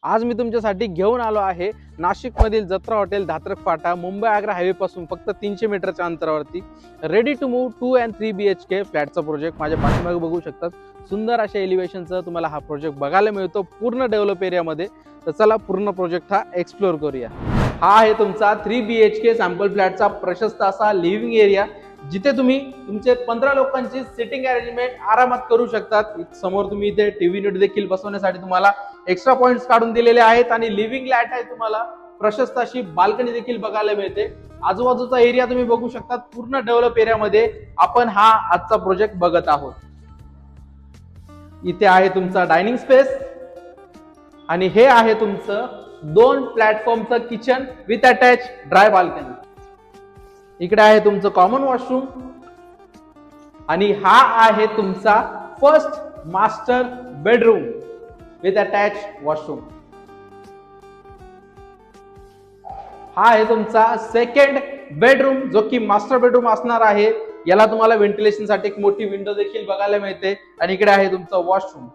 आज मी तुमच्यासाठी घेऊन आलो आहे नाशिकमधील जत्रा हॉटेल धात्रक फाटा मुंबई आग्रा हायवे पासून फक्त 300 मीटरच्या अंतरावरती ready to move 2 and 3 BHK फ्लॅटचा प्रोजेक्ट माझ्या पाठीमागे बघू शकतात. सुंदर अशा एलिव्हेशनचा तुम्हाला हा प्रोजेक्ट बघायला मिळतो पूर्ण डेव्हलप एरियामध्ये. तर चला पूर्ण प्रोजेक्ट हा एक्सप्लोर करूया. हा आहे तुमचा 3 BHK सॅम्पल फ्लॅटचा प्रशस्त असा लिव्हिंग एरिया, जिथे तुम्ही तुमचे 15 लोकांची सिटिंग अरेंजमेंट आरामात करू शकतात. समोर तुम्ही इथे टीव्ही युनिट देखील बसवण्यासाठी तुम्हाला एक्स्ट्रा पॉइंट्स काढून दिलेले आहेत आणि लिव्हिंग लॅट आहे, तुम्हाला प्रशस्त अशी बाल्कनी देखील बघायला मिळते. आजूबाजूचा एरिया तुम्ही बघू शकता. पूर्ण डेव्हलप एरियामध्ये आपण हा आजचा प्रोजेक्ट बघत आहोत. इथे आहे तुमचा डायनिंग स्पेस आणि हे आहे तुमचं 2 प्लॅटफॉर्मचं kitchen with attach dry balcony. इकडे आहे तुमचं कॉमन वॉशरूम आणि हा आहे तुमचा first master bedroom with attach washroom. हा आहे तुमचा सेकंड बेडरूम, जो की मास्टर बेडरूम असणार आहे. याला तुम्हाला व्हेंटिलेशन साठी एक मोठी विंडो देखील बघायला मिळते. आणि इकडे आहे तुमचा वॉशरूम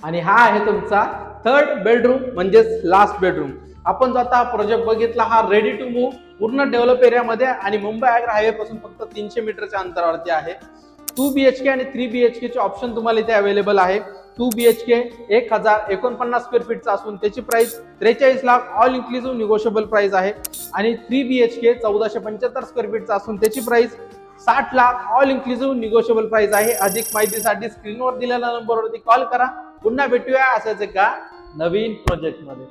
आणि हा आहे तुमचा थर्ड बेडरूम म्हणजेच लास्ट बेडरूम. आपण जो आता प्रोजेक्ट बघितला हा रेडी टू मूव्ह पूर्ण डेव्हलप एरियामध्ये आणि मुंबई आग्रा हायवे पासून फक्त 300 मीटरच्या अंतरावरती आहे. 2 BHK आणि 3 BHK चे ऑप्शन तुम्हाला इथे अवेलेबल आहे. 2 BHK 1049 स्क्वेअर फीटचा असून त्याची price 43 lakh all inclusive negotiable price आहे. आणि 3 BHK 1475 स्क्वेअर फीटचा असून त्याची price 60 lakh all inclusive negotiable price आहे. अधिक माहितीसाठी स्क्रीनवर दिलेल्या नंबरवरती कॉल करा. पुन्हा भेटूया अशाच एका नवीन प्रोजेक्ट मध्ये.